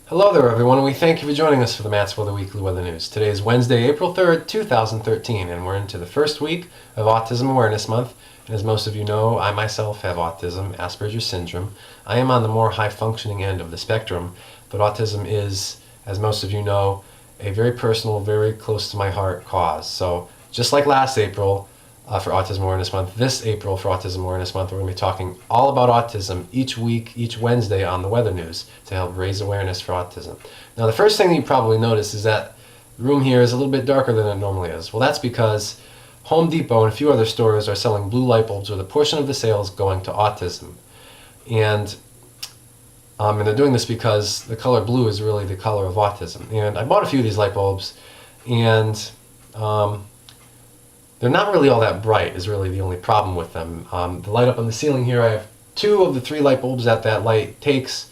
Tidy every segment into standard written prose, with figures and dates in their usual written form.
Hello there everyone, and we thank you for joining us for the Mattsville Weekly Weather News. Today is Wednesday, April 3rd, 2013, and we're into the first week of Autism Awareness Month. And as most of you know, I myself have autism, Asperger's syndrome. I am on the more high-functioning end of the spectrum, but autism is, as most of you know, a very personal, very close to my heart cause. So just like last April, for Autism Awareness Month, this April for Autism Awareness Month, we're going to be talking all about autism each week, each Wednesday on the Weather News to help raise awareness for autism. Now, the first thing that you probably notice is that the room here is a little bit darker than it normally is. Well, that's because Home Depot and a few other stores are selling blue light bulbs with a portion of the sales going to autism. And they're doing this because the color blue is really the color of autism. And I bought a few of these light bulbs, and they're not really all that bright is really the only problem with them. The light up on the ceiling here, I have 2 of the 3 light bulbs that light takes.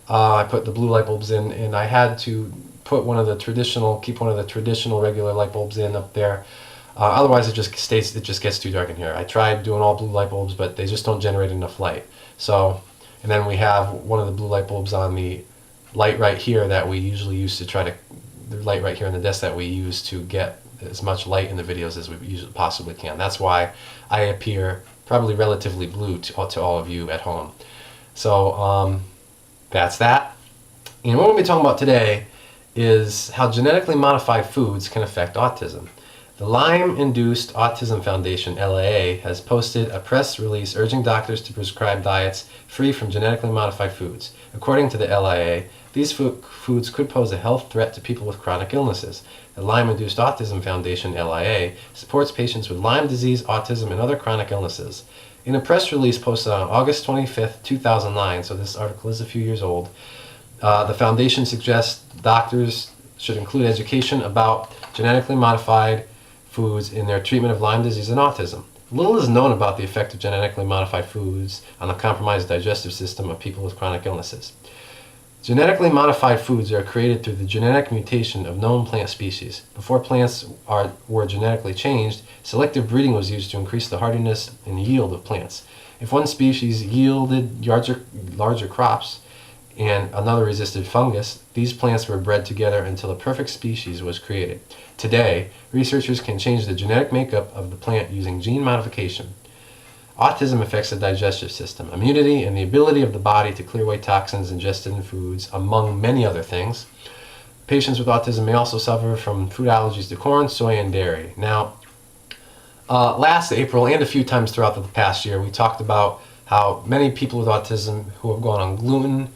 I put the blue light bulbs in, and I had to put keep one of the traditional regular light bulbs in up there. Otherwise it just gets too dark in here. I tried doing all blue light bulbs, but they just don't generate enough light. So, and then we have one of the blue light bulbs on the light right here that we usually use to the light right here on the desk that we use to get as much light in the videos as we usually possibly can. That's why I appear probably relatively blue to all of you at home. So that's that. And what we're going to be talking about today is how genetically modified foods can affect autism. The Lyme-Induced Autism Foundation, LIA, has posted a press release urging doctors to prescribe diets free from genetically modified foods. According to the LIA, these foods could pose a health threat to people with chronic illnesses. The Lyme-Induced Autism Foundation, LIA, supports patients with Lyme disease, autism, and other chronic illnesses. In a press release posted on August 25th, 2009, so this article is a few years old, the foundation suggests doctors should include education about genetically modified foods in their treatment of Lyme disease and autism. Little is known about the effect of genetically modified foods on the compromised digestive system of people with chronic illnesses. Genetically modified foods are created through the genetic mutation of known plant species. Before plants were genetically changed, selective breeding was used to increase the hardiness and yield of plants. If one species yielded larger crops and another resisted fungus, these plants were bred together until a perfect species was created. Today, researchers can change the genetic makeup of the plant using gene modification. Autism affects the digestive system, immunity, and the ability of the body to clear away toxins ingested in foods, among many other things. Patients with autism may also suffer from food allergies to corn, soy, and dairy. Now, last April and a few times throughout the past year, we talked about how many people with autism who have gone on gluten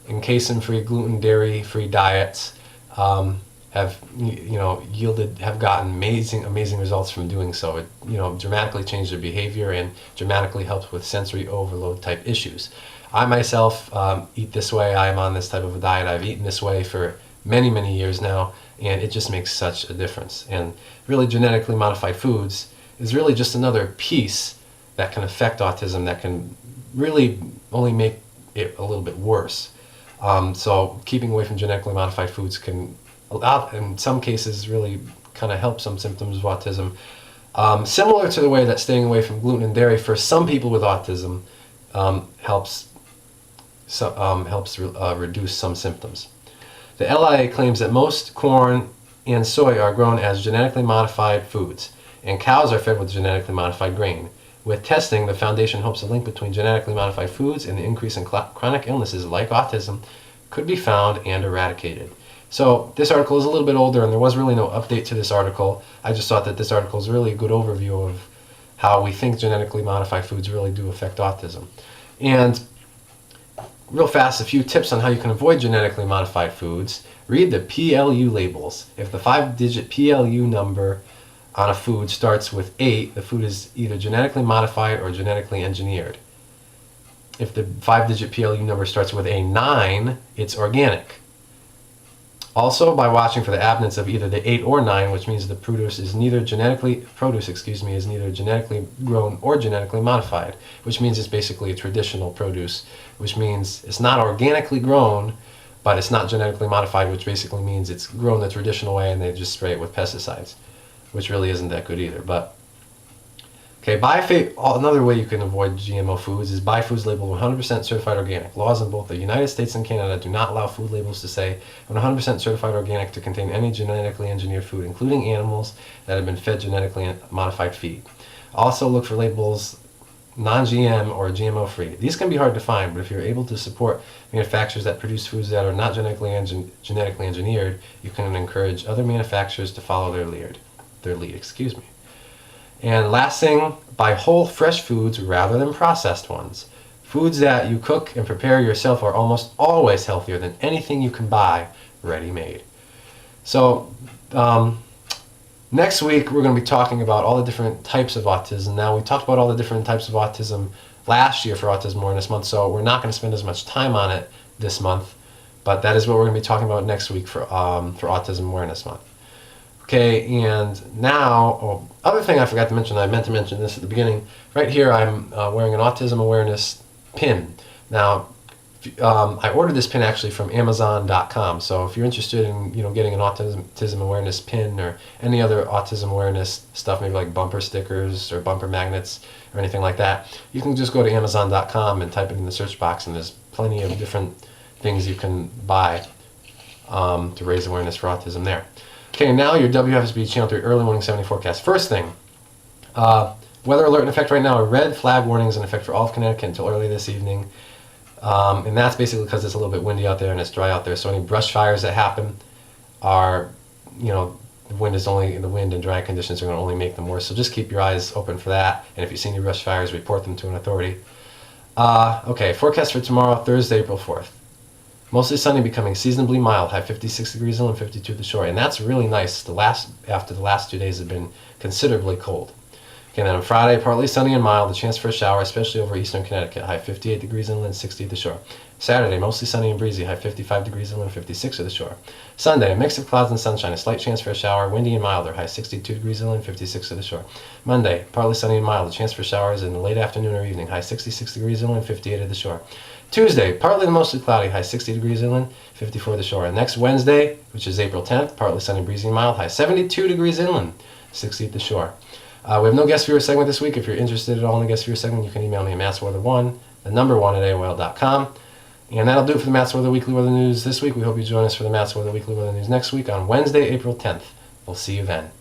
and casin-free, gluten, dairy-free diets have gotten amazing results from doing so. It dramatically changed their behavior and dramatically helped with sensory overload type issues. I myself eat this way. I'm on this type of a diet. I've eaten this way for many years now, and it just makes such a difference. And really, genetically modified foods is really just another piece that can affect autism that can really only make it a little bit worse. So keeping away from genetically modified foods can, in some cases, really kind of help some symptoms of autism. Similar to the way that staying away from gluten and dairy for some people with autism helps reduce some symptoms. The LIA claims that most corn and soy are grown as genetically modified foods, and cows are fed with genetically modified grain. With testing, the foundation hopes a link between genetically modified foods and the increase in chronic illnesses like autism could be found and eradicated. So this article is a little bit older, and there was really no update to this article. I just thought that this article is really a good overview of how we think genetically modified foods really do affect autism. And real fast, a few tips on how you can avoid genetically modified foods. Read the PLU labels. If the 5-digit PLU number on a food starts with 8, the food is either genetically modified or genetically engineered. If the 5-digit PLU number starts with a 9, it's organic. Also, by watching for the absence of either the 8 or 9, which means the produce is neither genetically grown or genetically modified, which means it's basically a traditional produce, which means it's not organically grown, but it's not genetically modified, which basically means it's grown the traditional way and they just spray it with pesticides, which really isn't that good either. But Okay, another way you can avoid GMO foods is buy foods labeled 100% certified organic. Laws in both the United States and Canada do not allow food labels to say 100% certified organic to contain any genetically engineered food, including animals that have been fed genetically modified feed. Also look for labels non-GM or GMO free. These can be hard to find, but if you're able to support manufacturers that produce foods that are not genetically engineered, you can encourage other manufacturers to follow their lead. And last thing, buy whole, fresh foods rather than processed ones. Foods that you cook and prepare yourself are almost always healthier than anything you can buy ready-made. So next week we're going to be talking about all the different types of autism. Now, we talked about all the different types of autism last year for Autism Awareness Month, so we're not going to spend as much time on it this month, but that is what we're going to be talking about next week for Autism Awareness Month. Okay, and now, other thing I forgot to mention, I meant to mention this at the beginning. Right here, I'm wearing an Autism Awareness pin. Now, I ordered this pin actually from Amazon.com. So if you're interested in getting an autism awareness pin or any other autism awareness stuff, maybe like bumper stickers or bumper magnets or anything like that, you can just go to Amazon.com and type it in the search box, and there's plenty of different things you can buy to raise awareness for autism there. Okay, now your WFSB Channel 3 Early Morning 70 forecast. First thing, weather alert in effect right now. A red flag warning is in effect for all of Connecticut until early this evening. And that's basically because it's a little bit windy out there and it's dry out there. So any brush fires that happen are, the wind and dry conditions are going to only make them worse. So just keep your eyes open for that. And if you see any brush fires, report them to an authority. Okay, forecast for tomorrow, Thursday, April 4th. Mostly sunny, becoming seasonably mild, high 56 degrees inland, 52 to the shore. And that's really nice. After the last 2 days have been considerably cold. Okay, then on Friday, partly sunny and mild, a chance for a shower, especially over eastern Connecticut, high 58 degrees inland, 60 to the shore. Saturday, mostly sunny and breezy, high 55 degrees inland, 56 to the shore. Sunday, a mix of clouds and sunshine, a slight chance for a shower, windy and milder, high 62 degrees inland, 56 to the shore. Monday, partly sunny and mild, a chance for showers in the late afternoon or evening, high 66 degrees inland, 58 to the shore. Tuesday, partly to mostly cloudy, high 60 degrees inland, 54 to the shore. And next Wednesday, which is April 10th, partly sunny, breezy and mild, high 72 degrees inland, 60 to the shore. We have no guest viewer segment this week. If you're interested at all in the guest viewer segment, you can email me at massweather1, the number 1 at AOL.com. And that'll do it for the Matt's Weather Weekly Weather News this week. We hope you join us for the Matt's Weather Weekly Weather News next week on Wednesday, April 10th. We'll see you then.